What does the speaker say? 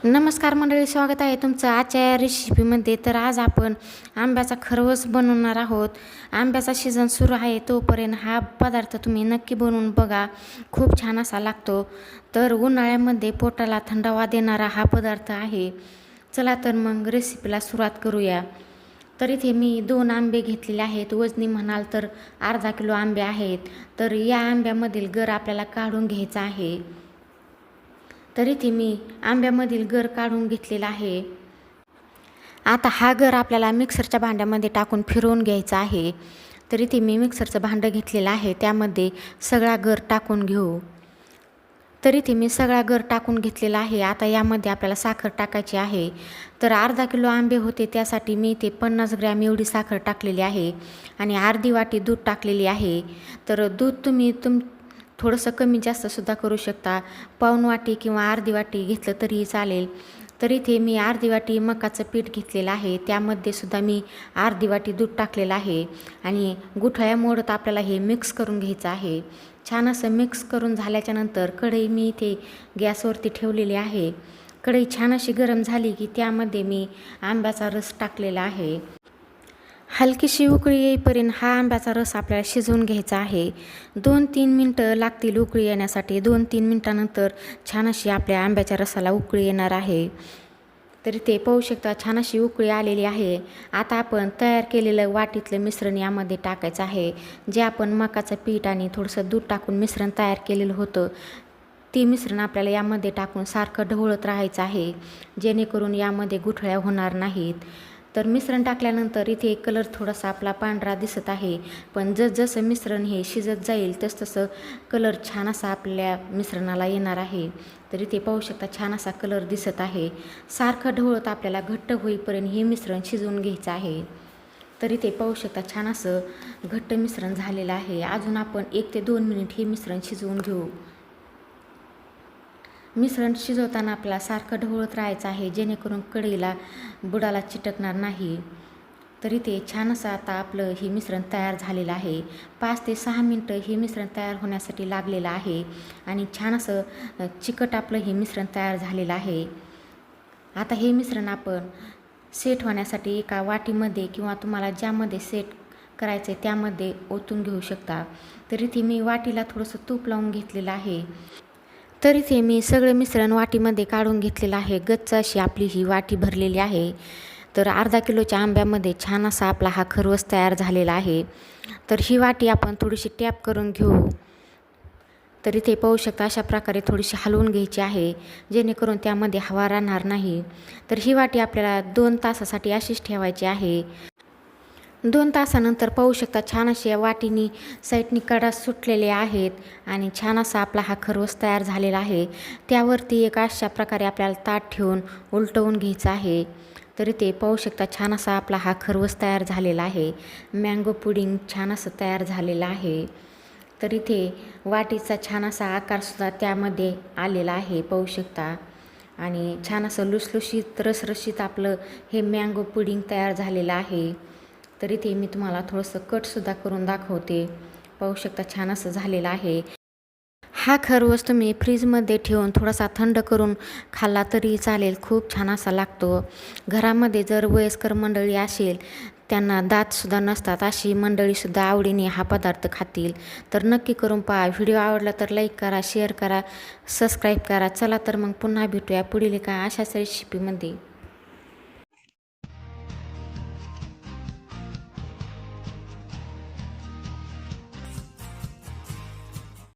नमस्कार मंडळी, स्वागत आहे तुमचं आजच्या या रेसिपीमध्ये. तर आज आपण आंब्याचा खरवस बनवणार आहोत. आंब्याचा सीझन सुरू आहे, तोपर्यंत हा पदार्थ तुम्ही नक्की बनवून बघा. खूप छान असा लागतो. तर उन्हाळ्यामध्ये पोटाला थंडावा देणारा हा पदार्थ आहे. चला तर मग रेसिपीला सुरुवात करूया. तर इथे मी 2 आंबे घेतलेले आहेत. वजनी म्हणाल तर अर्धा किलो आंबे आहेत. तर या आंब्यामधील गर आपल्याला काढून घ्यायचा आहे. तर इथे मी आंब्यामधील गर काढून घेतलेला आहे. आता हा गर आपल्याला मिक्सरच्या भांड्यामध्ये टाकून फिरवून घ्यायचा आहे. तर इथे मी मिक्सरचं भांडं घेतलेलं आहे, त्यामध्ये सगळा गर टाकून घेऊ. तर इथे मी सगळा गर टाकून घेतलेला आहे. आता यामध्ये आपल्याला साखर टाकायची आहे. तर अर्धा किलो आंबे होते, त्यासाठी मी इथे 50 ग्रॅम एवढी साखर टाकलेली आहे आणि अर्धी वाटी दूध टाकलेली आहे. तर दूध तुम्ही थोडंसं कमी जास्तसुद्धा करू शकता. पाऊण वाटी किंवा अर्धी वाटी घेतलं तरीही चालेल. तर इथे मी अर्धी वाटी मकाचं पीठ घेतलेलं आहे, त्यामध्ये सुद्धा मी अर्धी वाटी दूध टाकलेलं आहे आणि गुठळ्या मोडत आपल्याला हे मिक्स करून घ्यायचं आहे. छान असं मिक्स करून झाल्याच्यानंतर कढई मी इथे गॅसवरती ठेवलेली आहे. कढई छान अशी गरम झाली की त्यामध्ये मी आंब्याचा रस टाकलेला आहे. हलकीशी उकळी येईपर्यंत हा आंब्याचा रस आपल्याला शिजवून घ्यायचा आहे. 2-3 मिनटं लागतील उकळी येण्यासाठी. 2-3 मिनटानंतर छान अशी आपल्या आंब्याच्या रसाला उकळी येणार आहे. तर इथे पाहू शकता छान अशी उकळी आलेली आहे. आता आपण तयार केलेलं वाटीतलं मिश्रण यामध्ये टाकायचं आहे. जे आपण मकाचं पीठ आणि थोडंसं दूध टाकून मिश्रण तयार केलेलं होतं, ते मिश्रण आपल्याला यामध्ये टाकून सारखं ढवळत राहायचं आहे, जेणेकरून यामध्ये गुठळ्या होणार नाहीत. तर मिश्रण टाकल्यानंतर इथे कलर थोडासा आपला पांढरा दिसत आहे, पण जसं मिश्रण हे शिजत जाईल तसं कलर छान असा आपल्या मिश्रणाला येणार आहे. तर इथे पाहू शकता छान असा कलर दिसत आहे. सारखं ढवळत आपल्याला घट्ट होईपर्यंत हे मिश्रण शिजवून घ्यायचं आहे. तर इथे पाहू शकता छान असं घट्ट मिश्रण झालेलं आहे. अजून आपण 1 ते 2 मिनिट हे मिश्रण शिजवून घेऊ. मिश्रण शिजवताना आपल्याला सारखं ढवळत राहायचं आहे, जेणेकरून कढईला बुडाला चिटकणार नाही. तर इथे छान असं आता आपलं हे मिश्रण तयार झालेलं आहे. 5 ते 6 मिनटं हे मिश्रण तयार होण्यासाठी लागलेलं आहे आणि छान असं चिकट आपलं हे मिश्रण तयार झालेलं आहे. आता हे मिश्रण आपण सेट होण्यासाठी एका वाटीमध्ये किंवा तुम्हाला ज्यामध्ये सेट करायचं आहे त्यामध्ये ओतून घेऊ शकता. तर इथे मी वाटीला थोडंसं तूप लावून घेतलेलं आहे. तर इथे मी सगळं मिश्रण वाटीमध्ये काढून घेतलेलं आहे. गच्च अशी आपली ही वाटी भरलेली आहे. तर अर्धा किलोच्या आंब्यामध्ये छान असा आपला हा खरवस तयार झालेला आहे. तर ही वाटी आपण थोडीशी टॅप करून घेऊ. तर इथे पाहू शकता अशा प्रकारे थोडीशी हलवून घ्यायची आहे, जेणेकरून त्यामध्ये हवा राहणार नाही. तर ही वाटी आपल्याला 2 तासासाठी अशीच ठेवायची आहे. 2 तासानंतर पाहू शकता छान अशी या वाटीनी साईडनी कडा सुटलेले आहेत आणि छान असा आपला हा खरवस तयार झालेला आहे. त्यावरती एक अशा प्रकारे आपल्याला ताट ठेवून उलटवून घ्यायचं आहे. तर इथे पाहू शकता छान असा आपला हा खरवस तयार झालेला आहे. मँगो पुडिंग छान असं तयार झालेलं आहे. तर इथे वाटीचा छान असा आकारसुद्धा त्यामध्ये आलेला आहे, पाहू शकता. आणि छान असं लुसलुशीत रसरशीत आपलं हे मँगो पुडिंग तयार झालेलं आहे. तर इथे मी तुम्हाला थोडंसं कटसुद्धा करून दाखवते. पाहू शकता छान असं झालेलं आहे. हा खरवस तुम्ही फ्रीजमध्ये ठेवून थोडासा थंड करून खाल्ला तरी चालेल, खूप छान असा लागतो. घरामध्ये जर वयस्कर मंडळी असेल, त्यांना दातसुद्धा नसतात, अशी मंडळीसुद्धा आवडीने हा पदार्थ खातील. तर नक्की करून पहा. व्हिडिओ आवडला तर लाईक करा, शेअर करा, सबस्क्राईब करा. चला तर मग पुन्हा भेटूया पुढील एका अशाच रेसिपीमध्ये.